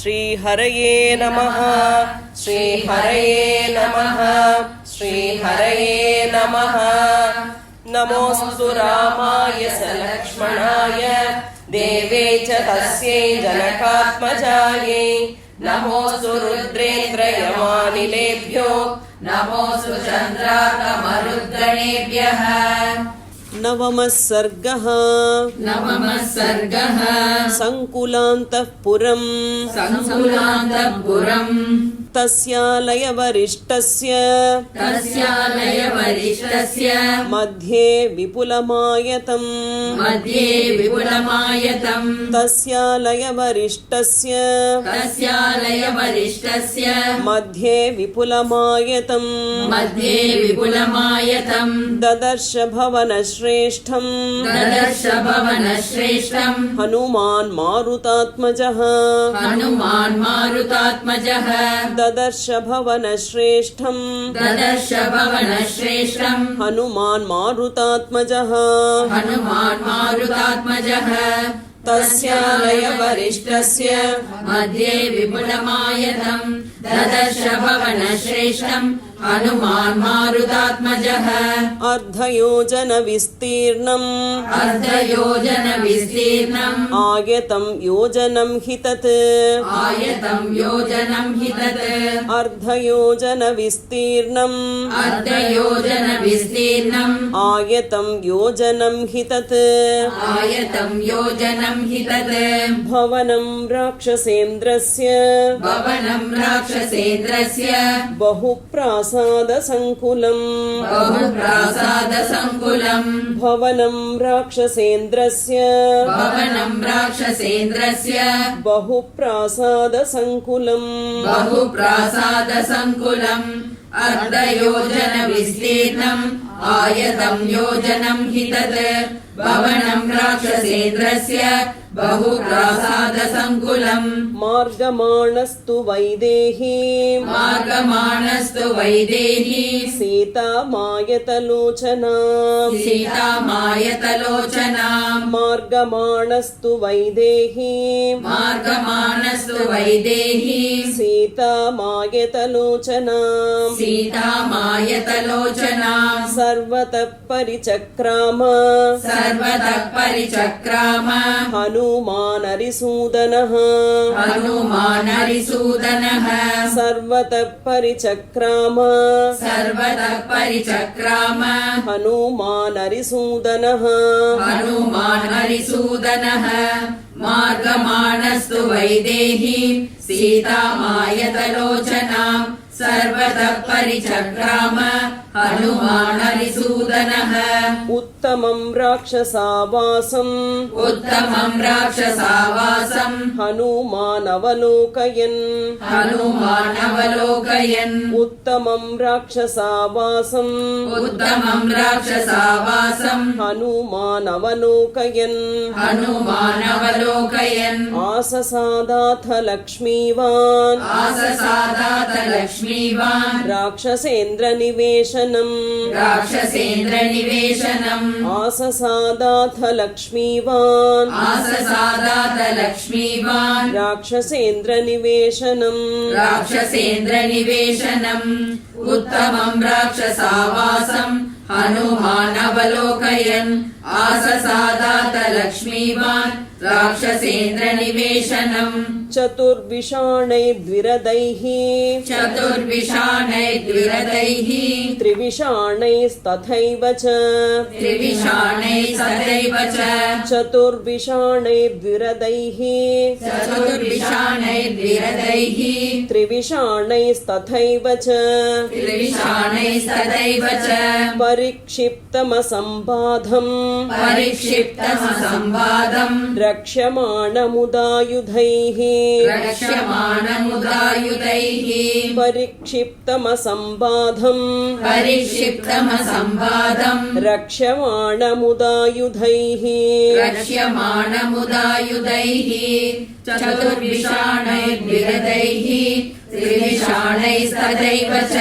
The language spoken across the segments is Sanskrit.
श्रीहरये नमः श्रीहरये नमः श्रीहरये नमः। नमोऽस्तु रामाय सलक्ष्मणाय देवे च तस्यै जनकात्मजायै। नमोऽस्तु रुद्रेन्द्रयमानिलेभ्यो नमोऽस्तु चन्द्रार्कमरुद्गणेभ्यः। नवमः सर्गः। नवमः सर्गः। संकुलान्तःपुरम् संकुलान्तःपुरम् तस्यालयवरिष्ठस्य मध्ये विपुलमायतम् तस्यालयवरिष्ठस्य मध्ये विपुलमायतम् ददर्श भवनश्रेष्ठम् हनुमान् मारुतात्मजः ददर्श भवनश्रेष्ठम् हनुमान् मारुतात्मजः तस्यालयवरिष्ठस्य मध्ये विपुलमायतम् ददर्श भवनश्रेष्ठम् हनुमान् मारुतात्मजः। अर्धयोजनविस्तीर्णम् आयतं योजनं हि तत् अर्धयोजनविस्तीर्णम् आयतं योजनं हि तत् भवनं राक्षसेन्द्रस्य बहुप्रासादसङ्कुलम् भवनं राक्षसेन्द्रस्य बहुप्रासादसङ्कुलम् अर्धयोजनविस्तीर्णम् आयतं योजनं हि तत् भवनं राक्षसेन्द्रस्य बहुप्रासादसङ्कुलम्। मार्गमाणस्तु वैदेही सीता मायतलोचना मार्गमाणस्तु वैदेही सीता मायतलोचना सर्वतः परिचक्राम हनुमानरिसूदनः सर्वतः परिचक्राम हनुमानरिसूदनः मार्गमाणस्तु वैदेही सीता मायतलोचना सर्वतः परिचक्राम हनुमानरिसूदनः। उत्तमं राक्षसावासम् हनुमानवलोकयन् उत्तमं राक्षसावासम् हनुमानवलोकयन् आससादाथ लक्ष्मीवान् राक्षसेन्द्रनिवेशनम् आससादाथ लक्ष्मीवान् राक्षसेन्द्रनिवेशनम् उत्तमं राक्षसावासम् हनुमानवलोकयन् आससादात लक्ष्मीवान् राक्षसेन्द्रनिवेशनम्। चतुर्विषाणैर्द्विरदैः त्रिविषाणैस्तथैव च चतुर्विषाणैर्द्विरदैः त्रिविषाणैस्तथैव च परिक्षिप्तमसम्बाधम् रक्ष्यमाणमुदायुधैः परिक्षिप्तमसम्बाधम् रक्ष्यमाणमुदायुधैः चतुर्विषाणैर्द्विरदैः त्रिविषाणैस्तथैव च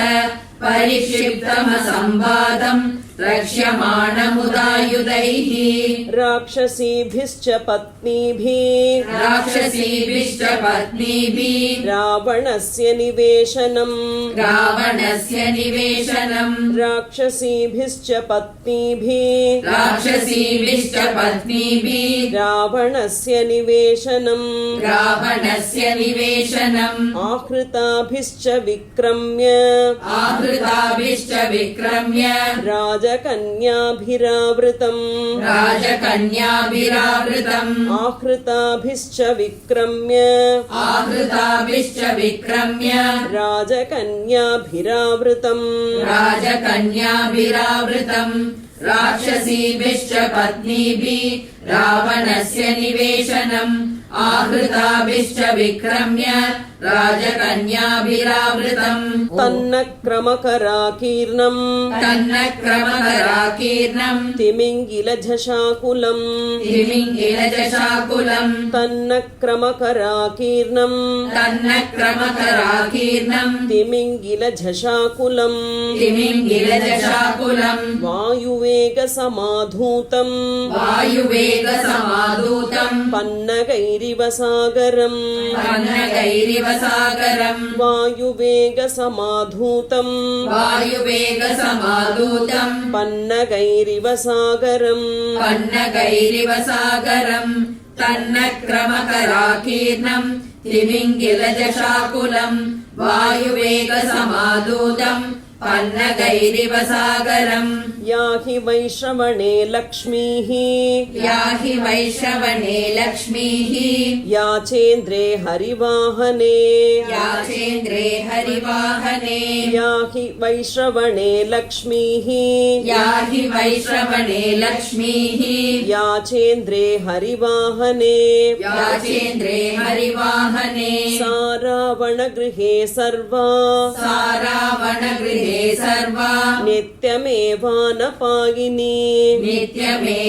परिक्षिप्तमसम्बाधम् रक्ष्यमाणमुदायुधैः राक्षसीभिश्च पत्नीभिः राक्षसीभिश्च पत्नीभिः रावणस्य निवेशनम् रावणस्य निवेशनम् राक्षसीभिश्च पत्नीभिः राक्षसीभिश्च पत्नीभिः रावणस्य निवेशनम् रावणस्य निवेशनम् आहृताभिश्च विक्रम्य आहृताभिश्च विक्रम्य राजकन्याभिरावृतम् राजकन्याभिरावृतम् आहृताभिश्च विक्रम्य आहृताभिश्च विक्रम्य राजकन्याभिरावृतम् राजकन्याभिरावृतम् राक्षसीभिश्च पत्नीभिः रावणस्य निवेशनम् आहृताभिश्च विक्रम्य राजकन्याभिरावृतम् तन्नक्रमकराकीर्णम् तन्नक्रमकराकीर्णम् तिमिङ्गिलझषाकुलम् तिमिङ्गिलजशाकुलम् तन्नक्रमकराकीर्णम् तन्नक्रमकराकीर्णम् तिमिङ्गिलझषाकुलम् तिमिङ्गिलजशाकुलम् वायुवेगसमाधूतम् वायुवेगसमाधूतम् पन्नगैरिव सागरम् पन्नगैरिव सागरम् वायुवेगसमाधूतम् वायुवेगसमाधूतम् पन्नगैरिव सागरम् पन्नगैरिव सागरम् तन्नक्रमकराकीर्णम् तिमिङ्गिलजशाकुलम् वायुवेगसमाधूतम् पन्नगैरिव सागरम् याहि वैश्रवणे लक्ष्मीः या हि वैश्रवणे लक्ष्मीः याचेन्द्रे हरिवाहने याचेन्द्रे हरिवाहने याहि वैश्रवणे लक्ष्मीः या हि वैश्रवणे लक्ष्मीः याचेन्द्रे हरिवाहने याचेन्द्रे हरिवाहने सा रावणगृहे सर्वा सा रावणगृहे सर्वा नित्यमेवानपायिनी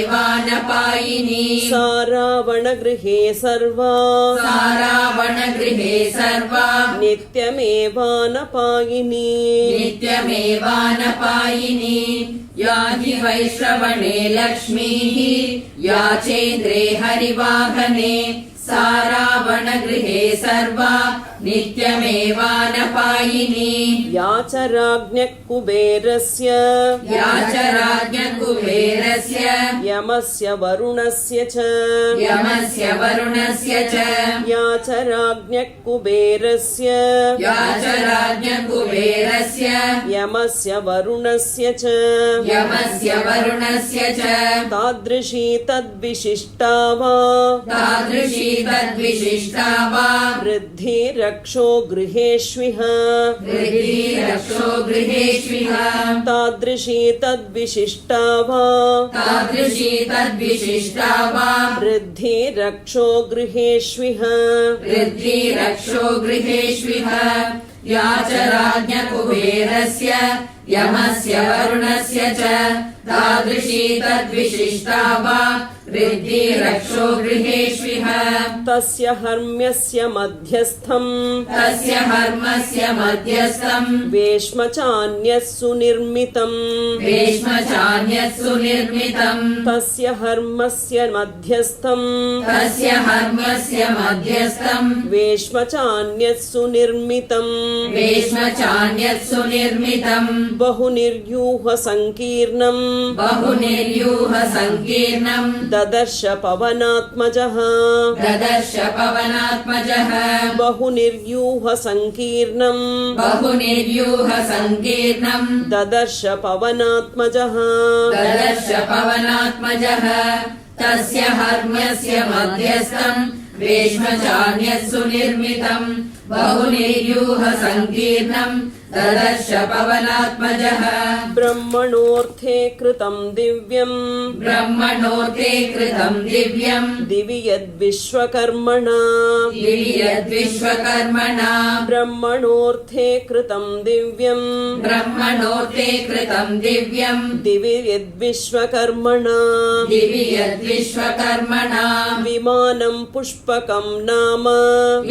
नित्यमेवानपायिनी सा रावणगृहे सर्वा सा रावणगृहे सर्वा नित्यमेवानपायिनी नित्यमेवानपायिनी या हि वैश्रवणे लक्ष्मीः याचेन्द्रे हरिवाहने सा रावणगृहे सर्वा नित्यमेवानपायिनी या च राज्ञः कुबेरस्य या च राज्ञः कुबेरस्य यमस्य वरुणस्य च यमस्य वरुणस्य च या च राज्ञः कुबेरस्य या च राज्ञः कुबेरस्य यमस्य वरुणस्य च यमस्य वरुणस्य च तादृशी तद्विशिष्टा वा तादृशी तद्विशिष्टा वा वृद्धि रक्षो गृहेष्विह वृद्धि रक्षो गृहेष्विह तादृशी तद्विशिष्टा वा तादृशी तद्विशिष्टा वा वृद्धि रक्षो गृहेष्विह वृद्धि रक्षो गृहेष्विह या च राज्ञः कुबेरस्य यमस्य वरुणस्य च तादृशी तद्विशिष्टा वा वृद्धि रक्षो गृहेष्विह तस्य हर्म्यस्य मध्यस्थम् तस्य हर्मस्य मध्यस्थम् वेश्म चान्यः सुनिर्मितम् वेश्म चान्यः सुनिर्मितम् तस्य हर्मस्य मध्यस्थम् तस्य हर्मस्य मध्यस्थम् वेश्म चान्यः सुनिर्मितम् वेश्म चान्यः सुनिर्मितम् बहुनिर्यूह संकीर्णम् बहुनिर्यूह संकीर्णम् ददर्श पवनात्मजः ददर्श पवनात्मजः बहुनिर्यूह संकीर्णम् बहुनिर्यूह संकीर्णम् ददर्श पवनात्मजः ददर्श पवनात्मजः तस्य हर्म्यस्य मध्यस्थम् वेश्म चान्यः सुनिर्मितम् बहुनिर्यूह संकीर्णम् ददर्श पवनात्मजः ब्रह्मणोऽर्थे कृतम् दिव्यम् ब्रह्मणोऽर्थे कृतम् दिव्यम् दिवि यद्विश्वकर्मणा दिवि यद्विश्वकर्मणा ब्रह्मणोऽर्थे कृतम् दिव्यम् ब्रह्मणोऽर्थे कृतम् दिव्यम् दिवि यद्विश्वकर्मणा दिवि यद्विश्वकर्मणा विमानम् पुष्पकम् नाम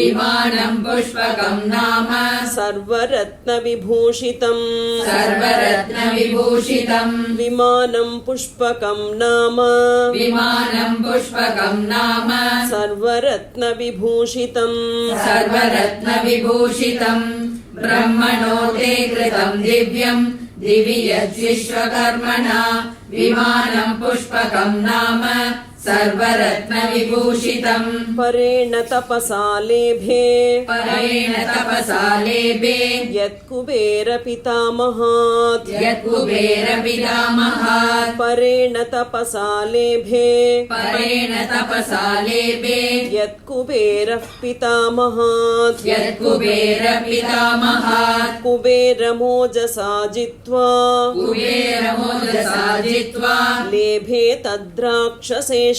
विमानम् पुष्पकम् नाम सर्वरत्न सर्वरत्नविभूषितम् सर्वरत्नविभूषितम् विमानं पुष्पकं नाम विमानम् पुष्पकम् नाम सर्वरत्नविभूषितम् सर्वरत्नविभूषितम् ब्रह्मणो ते कृतम् दिव्यम् दिवि यद्विश्वकर्मणा विमानम् पुष्पकम् नाम सर्वरत्नविभूषितम् परेण तपसा लेभे परेण तपसा लेभे यत्कुबेरपितामहात् यत्कुबेरपितामहात् परेण तपसा लेभे परेण तपसा लेभे यत्कुबेरः पितामहात् यत्कुबेरपितामहात् कुबेरमोजसा जित्वा कुबेरमोजसा जित्वा लेभे तद्राक्षसेश्वरः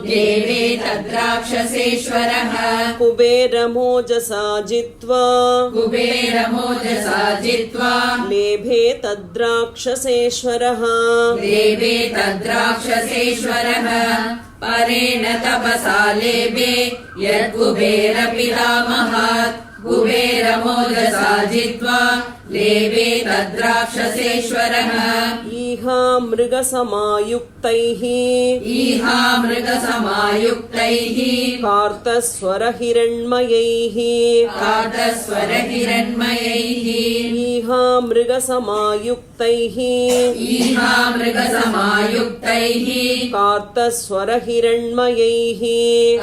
देवे तद्राक्षसेश्वरः कुबेरमोजसा जित्वा कुबेरमोजसा जित्वा लेभे तद्राक्षसेश्वरः देवे तद्राक्षसेश्वरः परेण तपसा लेभे यत्कुबेरपितामहात् कुबेरमोजसा जित्वा लेभे तद्राक्षसेश्वरः ईहा मृगसमायुक्तैः ईहा मृगसमायुक्तैः कार्तस्वरहिरण्मयैः कातस्वरहिरण्मयैः ईहा मृगसमायुक्तैः ईहा मृगसमायुक्तैः कार्तस्वरहिरण्मयैः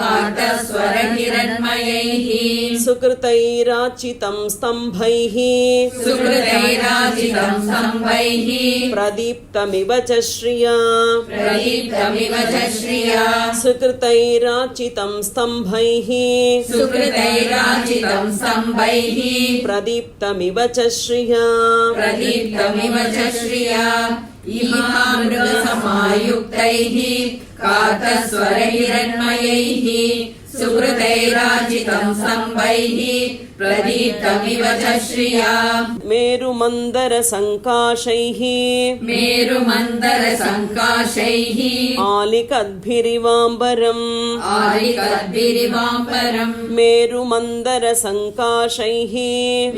कातस्वरहिरण्मयैः सुकृतैराचितं स्तम्भैः सुकृतैराचितम् स्तम्भैः प्रदीप्तमिव च श्रिया प्रदीप्तमिव च श्रिया सुकृतैराचितं स्तम्भैः सुकृतैराचितम् स्तम्भैः प्रदीप्तमिव च श्रिया प्रदीप्तमिव च श्रिया इहा मृगसमायुक्तैः कातस्वरहिरण्मयैः सुकृतैराचितम् स्तम्भैः प्रदीप्तमिव च श्रिया मेरुमन्दरसङ्काशैः मेरुमन्दरसङ्काशैः आलिकद्भिरिवाम्बरम् आलिकद्भिरिवाम्बरम् मेरुमन्दरसङ्काशैः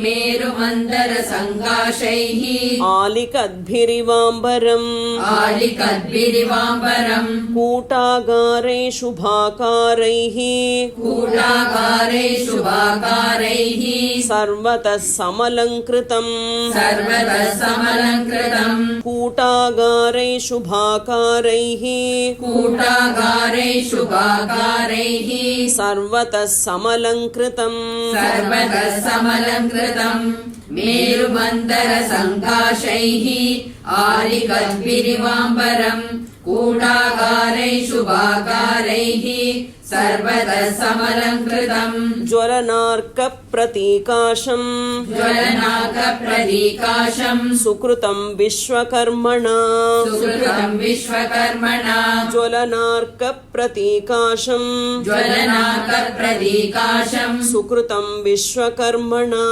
मेरुमन्दरसङ्काशैः आलिकद्भिरिवाम्बरम् आलिकद्भिरिवाम्बरम् कूटागारेषु भाकारैः कूटाकारैः शुभाकारैः सर्वतः समलङ्कृतम् सर्वतः समलङ्कृतम् कूटागारेषु भाकारैः कूटाकारैः शुभाकारैः सर्वतः समलङ्कृतम् सर्वतः समलङ्कृतम् मेरुमन्दरसङ्काशैः आलिकद्भिरिवाम्बरम् कूटाकारैः शुभाकारैः सर्वतः समलङ्कृतम् ज्वलनार्कप्रतीकाशम् ज्वलनार्कप्रतीकाशम् सुकृतम् विश्वकर्मणा सुकृतम् विश्वकर्मणा ज्वलनार्कप्रतीकाशम् ज्वलनार्कप्रतीकाशम् सुकृतम् विश्वकर्मणा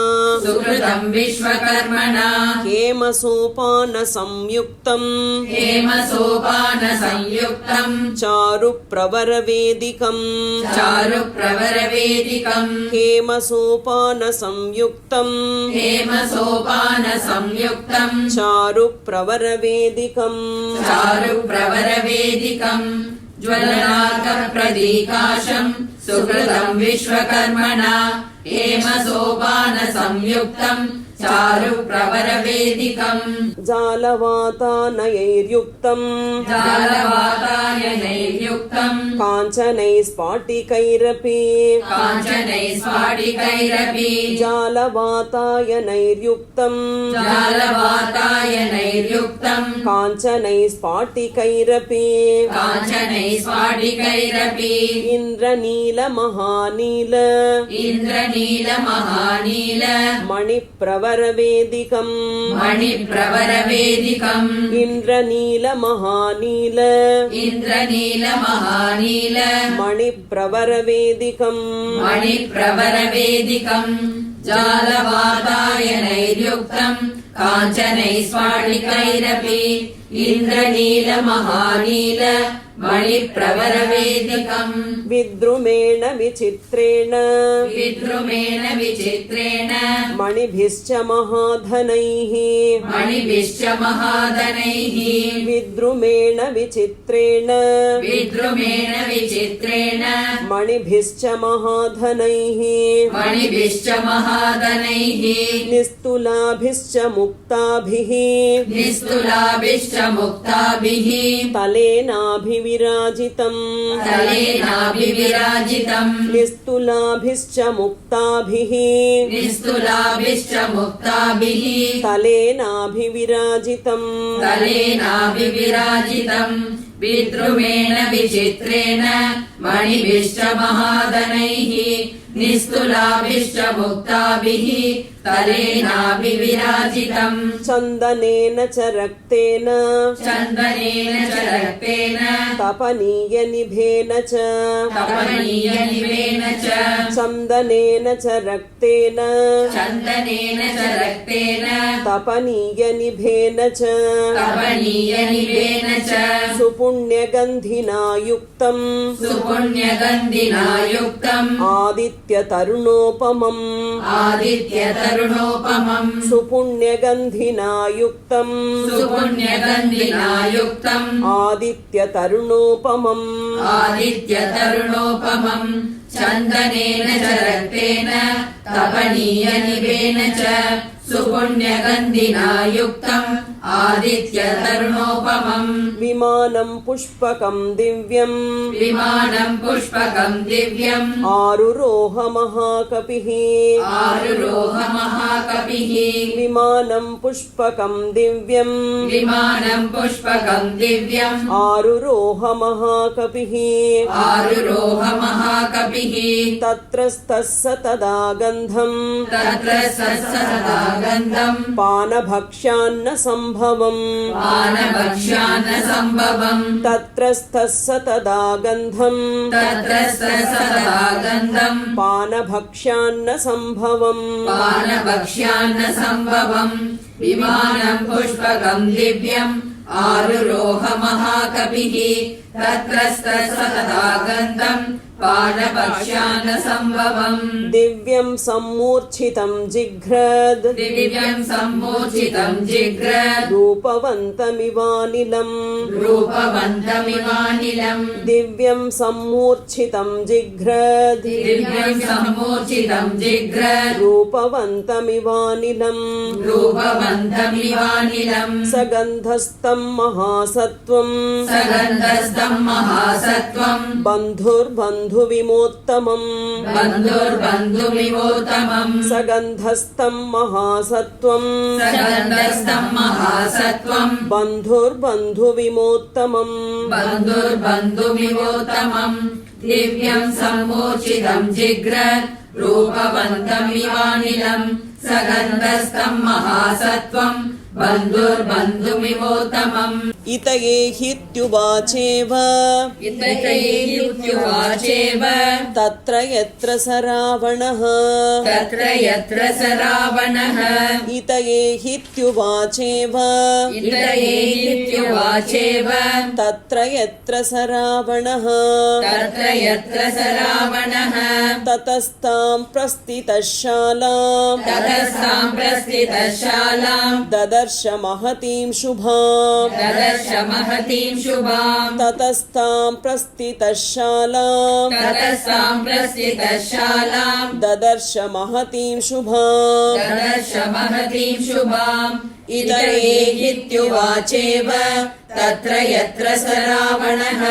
सुकृतम् विश्वकर्मणा हेमसोपानसंयुक्तम् हेमसोपानसंयुक्तम् चारुप्रवरवेदिकम् चारुप्रवरवेदिकम् हेमसोपानसंयुक्तम् हेमसोपानसंयुक्तम् चारुप्रवरवेदिकम् चारुप्रवरवेदिकम् ज्वलनार्कप्रतीकाशम् सुकृतम् विश्वकर्मणा हेमसोपानसंयुक्तम् चारुप्रवरवेदिकम् जालवातानयैर्युक्तम् जालवातायनैर्युक्तम् काञ्चनैस्फाटिकैरपि काञ्चनैः स्फाटिकैरपि जालवातायनैर्युक्तम् जालवातायनैर्युक्तम् काञ्चनैस्फाटिकैरपि काञ्चनैः स्फाटिकैरपि इन्द्रनीलमहानील इन्द्रनीलमहानील मणिप्रवरवेदिकम् मणिप्रवरवेदिकम् इन्द्रनीलमहानील इन्द्रनीलमहानील मणिप्रवरवेदिकम् मणिप्रवरवेदिकम् जालवातायनैर्युक्तम् काञ्चनैः स्फाटिकैरपि इन्द्रनीलमहानील मणिप्रवरवेदिकम् विद्रुमेण विचित्रेण विद्रुमेण विचित्रेण मणिभिश्च महाधनैः मणिभिश्च महाधनैः विद्रुमेण विचित्रेण विद्रुमेण विचित्रेण मणिभिश्च महाधनैः मणिभिश्च महाधनैः निस्तुलाभिश्च मुक्ताभिः निस्तुलाभिश्च मुक्ताभिः तलेनाभिविराजितम् तलेनाभिविराजितम् निस्तुलाभिश्च मुक्ताभिः निस्तुलाभिश्च मुक्ताभिः तलेनाभिविराजितम् तलेनाभिविराजितम् विद्रुमेण विचित्रेण मणिभिश्च महाधनैः निस्तुलाभिश्च मुक्ताभिः तलेनाभिविराजितम् चन्दनेन च रक्तेन चन्दनेन च रक्तेन तपनीयनिभेन च तपनीयनिभेन च चन्दनेन च रक्तेन चन्दनेन च रक्तेन तपनीयनिभेन च तपनीयनिभेन च सुपुण्यगन्धिना युक्तम् सुपुण्यगन्धिना युक्तम् आदित्यतरुणोपमम् आदित्यतरुणोपमम् सुपुण्यगन्धिना युक्तम् सुपुण्यगन्धिना युक्तम् आदित्यतरुणोपमम् आदित्यतरुणोपमम् चन्दनेन च रक्तेन तपनीयनिभेन च सुपुण्यगन्धिना युक्तम् आदित्यतरुणोपमम् विमानम् पुष्पकम् दिव्यम् विमानम् पुष्पकम् दिव्यम् आरुरोह महाकपिः आरुरोह महाकपिः विमानम् पुष्पकम् दिव्यम् विमानम् पुष्पकम् दिव्यम् आरुरोह महाकपिः आरुरोह महाकपिः तत्रस्तः स तदा गन्धम् तत्र सदा गन्धम् पानभक्ष्यान्न सम्भवम् पानभक्ष्यान्न सम्भवम् तत्रस्थः स तदा गन्धम् तत्र सदा गन्धम् पानभक्ष्यान्न सम्भवम् पानभक्ष्यान्न सम्भवम् विमानम् पुष्पकम् दिव्यम् आरुरोह महाकपिः तत्र सदा गन्धम् पानभक्ष्यान्न सम्भवम् दिव्यम् सम्मूर्च्छितम् जिघ्रद् दिव्यम् सम्मोचितम् जिघ्रद् रूपवन्तमिवानिलम् रूपवन्तमिवानिलम् दिव्यम् सम्मूर्च्छितम् जिघ्रद् दिव्यम् सम्मोचितम् जिघ्रद् रूपवन्तमिवानिलम् रूपवन्तमिवानिलम् सगन्धस्तम् महासत्त्वम् सगन्धस्तम् महासत्त्वम् बन्धुर्बन्धुविमोत्तमम् बन्धुर्बन्धुविमोत्तमम् सगन्धस्तम् महासत्त्वम् सगन्धस्तम् महासत्त्वम् बन्धुर्बन्धुविमोत्तमम् बन्धुर्बन्धुविमोत्तमम् दिव्यम् सम्मोचितम् जिघ्रद् रूपवन्तमिवानिलम् सगन्धस्तम् महासत्त्वम् बन्धुर्बन्धुविमोत्तमम् इत एहीत्युवाचेव इतयेत्युवाचेव तत्र यत्र स रावणः तत्र यत्र स रावणः इत एहीत्युवाचेव इतयेत्युवाचेव तत्र यत्र स रावणः तत्र यत्र स रावणः ततस्ताम् प्रस्थितः शालाम् ततस्ताम् प्रस्थितः शालाम् ददर्श महतीं शुभाम् ददर्श महतीं शुभाम् ततस्ताम् प्रस्थितः शालाम् ततस्ताम् प्रस्थितः शालाम् ददर्श महतीं शुभाम् ददर्श महतीं शुभाम् इतयेत्युवाचेव तत्र यत्र स रावणः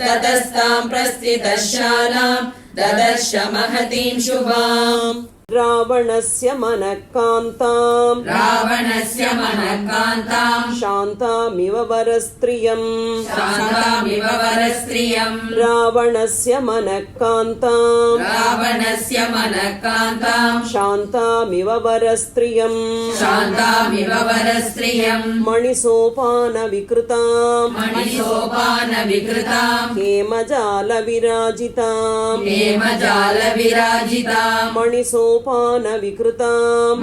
ततस्ताम् प्रस्थितः शालाम् ददर्श महतीं शुभाम् रावणस्य मनः कान्ताम् रावणस्य मनः कान्ताम् शान्तामिव वरस्त्रियम् शान्तामिव वरस्त्रियम् रावणस्य मनः कान्ताम् रावणस्य मनः कान्ताम् शान्तामिव वरस्त्रियम् शान्तामिव वरस्त्रियम् मणिसोपानविकृताम् मणिसोपानविकृताम् हेमजालविराजिताम् हेमजालविराजिताम् मणिसोपानविकृताम्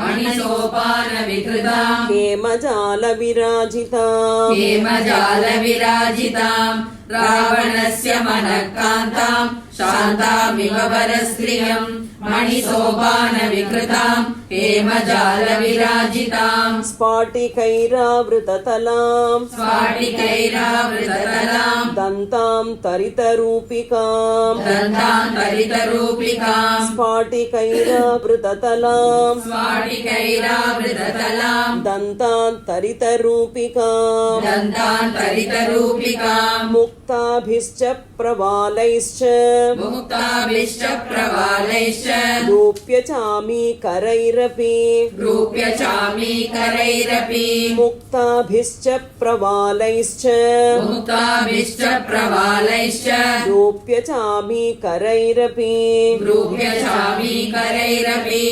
मणिसोपानविकृताम् हेमजालविराजिताम् हेमजालविराजिताम् रावणस्य मनः कान्ताम् शान्तामिव वरस्त्रियम् मणिसोपानविकृताम् हेमजालविराजिताम् स्फाटिकैरावृततलाम् स्फाटिकैरावृततलाम् दन्ताम् तरितरूपिकाम् दन्तान्तरितरूपिकाम् स्फाटिकैरावृततलाम् स्फाटिकैरावृततलाम् दन्ताम् तरितरूपिकाम् दन्तान्तरितरूपिकाम् मुक्ताभिश्च प्रवालैश्च मुक्ताभिश्च प्रवालैश्च रूप्य चामीकरैरपि रूप्य चामीकरैरपि मुक्ताभिश्च प्रवालैश्च मुक्ताभिश्च प्रवालैश्च रूप्य चामीकरैरपि रूप्य चामीकरैरपि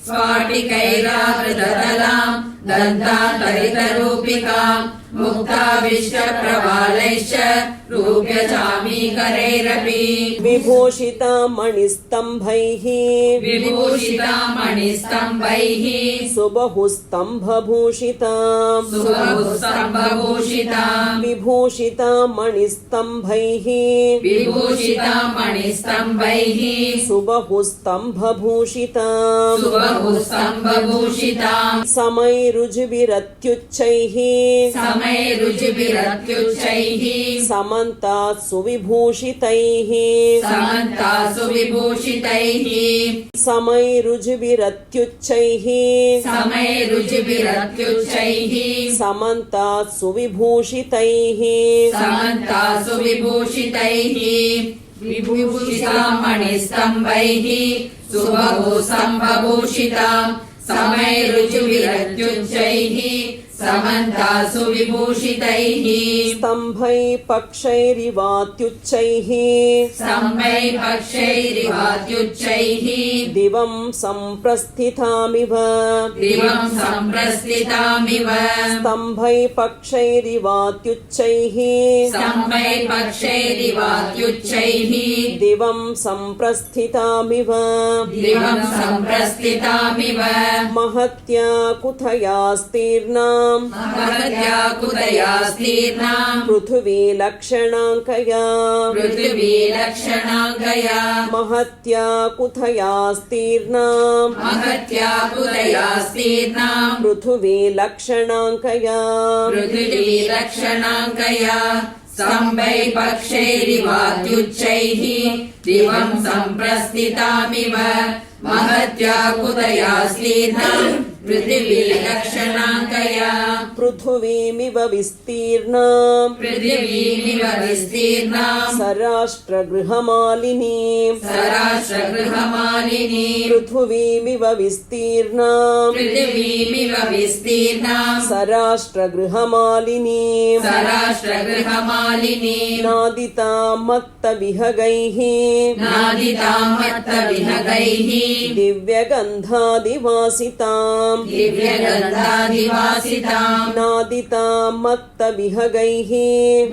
स्फाटिकैरावृततलाम् दन्तान्तरितरूपिकाम् मुक्ताभिश्च प्रवालैश्च रूप्य चामीकरैरपि विभूषिता मणिस्तम्भैः विभूषिता मणिस्तम्भैः सुबहुस्तम्भभूषिताम् सुबहुस्तम्भभूषिताम् विभूषिता मणिस्तम्भैः विभूषिता मणिस्तम्भैः सुबहुस्तम्भभूषिताम् सुबहुस्तम्भभूषिताम् समैरुजुभिरत्युच्चैः समैरुचिभिरत्युच्चैः समन्तात् सुविभूषितैः समन्तासु विभूषितैः समैरुजुभिरत्युच्चैः समैरुचिभिरत्युच्चैः समन्तात् सुविभूषितैः समन्तासु विभूषितैः विभूषिताम् मणिस्तम्भैः सुबहुस्तम्भभूषिताम् समैरुचिभिरत्युच्चैः समन्तासु विभूषितैः स्तम्भै पक्षैरिवात्युच्चैः स्तम्भै पक्षैरिवात्युच्चैः दिवं सम्प्रस्थितामिव दिवम् सम्प्रस्थितामिव स्तम्भै पक्षैरिवात्युच्चैः स्तम्भै पक्षैरिवात्युच्चैः दिवं सम्प्रस्थितामिव दिवम् सम्प्रस्थितामिव महत्या कुथयास्तीर्णाम् महत्या कुतयास्तीर्णाम् पृथिवी लक्षणाङ्कया पृथिवी लक्षणाङ्कया महत्या कुथयास्तीर्णाम् महत्या कुतयास्तीर्णाम् पृथिवी लक्षणाङ्कया पृथिवी लक्षणाङ्कया स्तम्भै पक्षैरिवात्युच्चैः दिवम् सम्प्रस्थितामिव महत्या कुतयास्तीर्णाम् पृथिवी लक्षणाङ्कया पृथिवीमिव विस्तीर्णाम् पृथिवीमिव विस्तीर्णाम् सराष्ट्रगृहमालिनीम् सराष्ट्रगृहमालिनीम् पृथिवीमिव विस्तीर्णाम् पृथिवीमिव विस्तीर्णाम् सराष्ट्रगृहमालिनीम् सराष्ट्रगृहमालिनीम् नादिता मत्तविहगैः नादिताम् मत्तविहगैः दिव्यगन्धादिवासिताम् दिव्यगन्धादिवासिताम् नादिता मत्तविहगैः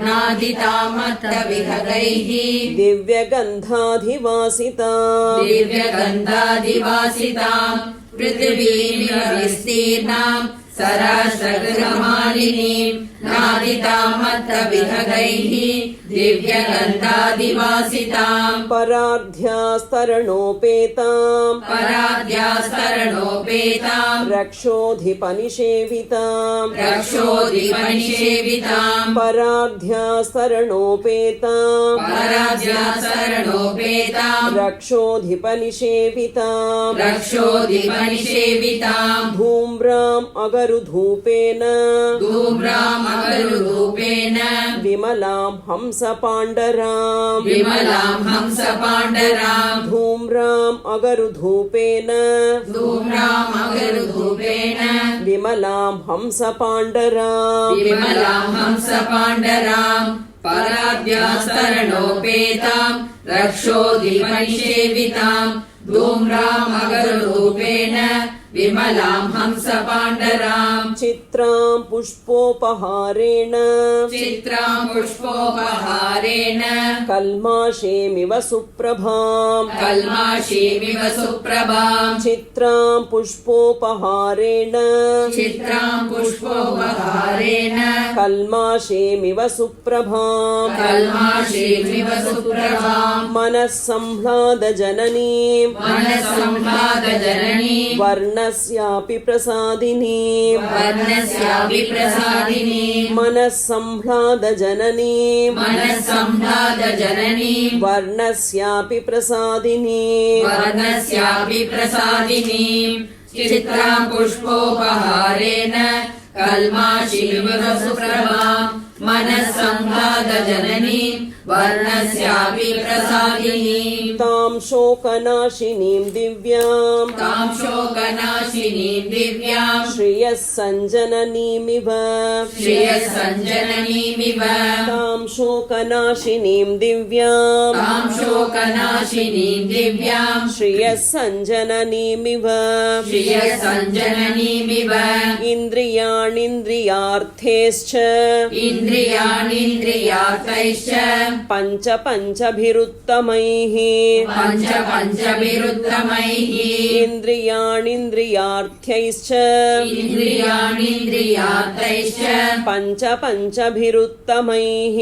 नादिताम् मत्तविहगैः दिव्यगन्धाधिवासिताम् दिव्यगन्धादिवासिताम् पृथिवीमिव विस्तीर्णाम् सराष्ट्रगृहमालिनीम् नादिताम् मत्तविहगैः दिव्यगन्धादिवासिताम् परार्ध्यास्तरणोपेताम् पराद्यास्तरणोपेताम् रक्षोधिपनिषेविताम् रक्षोधिपनिषेविताम् परार्ध्यास्तरणोपेताम् पराद्यास्तरणोपेताम् रक्षोधिपनिषेविताम् रक्षोधिपनिषेविताम् धूम्राम् अगरुधूपेन धूम्राम् अगरुरूपेण विमलाम् हंसपाण्डराम् विमलाम् हंसपाण्डराम् धूम्राम् अगरुधूपेन धूम्राम् अगरुरूपेण विमलाम् हंसपाण्डराम् विमलाम् हंसपाण्डराम् पराद्यास्तरणोपेताम् रक्षोधिपनिषेविताम् धूम्राम् अगरुरूपेण विमलां हंसपाण्डरां चित्रां पुष्पोपहारेण चित्रां पुष्पोपहारेण कल्माषेमिव सुप्रभां कल्माषीमिव सुप्रभां चित्रां पुष्पोपहारेण चित्रां पुष्पोपहारेण कल्माषेमिव सुप्रभां कल्माषीमिव सुप्रभां मनः संह्लादजननीं मनस्संह्लादजननीं वर्णस्यापि प्रसादिनीं वर्णस्यापि प्रसादिनीं मनः संह्लादजननीं मनस्संह्लादजननीं वर्णस्यापि प्रसादिनीं वर्णस्यापि प्रसादिनीं चित्रां पुष्पोपहारेण कल्माषीमिव सुप्रभां मनस्संह्लादजननीं वर्णस्यापि प्रसादिनीं तां शोकनाशिनीं दिव्यां तां शोकनाशिनीं दिव्यां श्रियः सञ्जननीमिव श्रियस्सञ्जननीमिव तां शोकनाशिनीं दिव्यां तां शोकनाशिनीं दिव्यां श्रियः सञ्जननीमिव श्रियस्सञ्जननीमिव इन्द्रियाणीन्द्रियार्थैश्च इन्द्रियाणीन्द्रियार्थैश्च पञ्चभिरुत्तमैः पञ्चभिरुत्तमैः इन्द्रियाणीन्द्रियार्थैश्च इन्द्रियाणीन्द्रियार्थैश्च पञ्चभिरुत्तमैः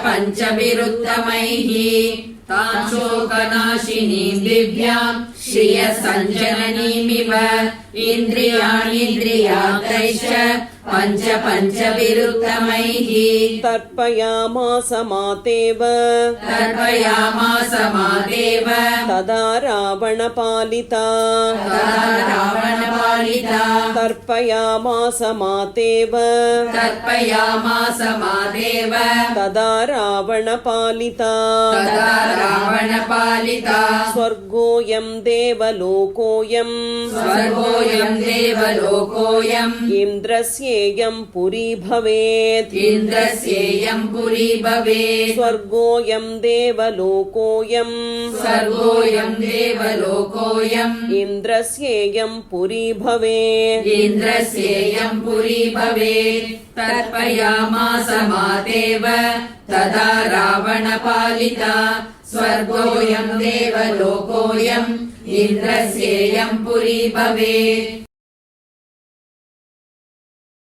पञ्चभिरुत्तमैः तां शोकनाशिनीं दिव्यां श्रियसञ्जननीमिव इन्द्रियाणीन्द्रियार्थैश्च पञ्चभिरुत्तमैः तर्पयामास मातेव तर्पयामास मादेव तदा रावणपालिता तदा रावणपालिता तर्पयामास मातेव तर्पयामास मादेव तदा रावणपालिता तदा रावणपालिता स्वर्गोऽयं देवलोकोऽयं स्वर्गोऽयं देवलोकोऽयम् इन्द्रस्येयं पुरी भवेत् इन्द्रस्येयं पुरी भवेत् स्वर्गोऽयं देवलोकोऽयं स्वर्गोऽयं देवलोकोऽयम् इन्द्रस्येयं पुरी भवेत् इन्द्रस्येयं पुरी भवेत् तर्पयामास मादेव तदा रावणपालिता स्वर्गोऽयं देवलोकोऽयम् इन्द्रस्येयं पुरी भवेत्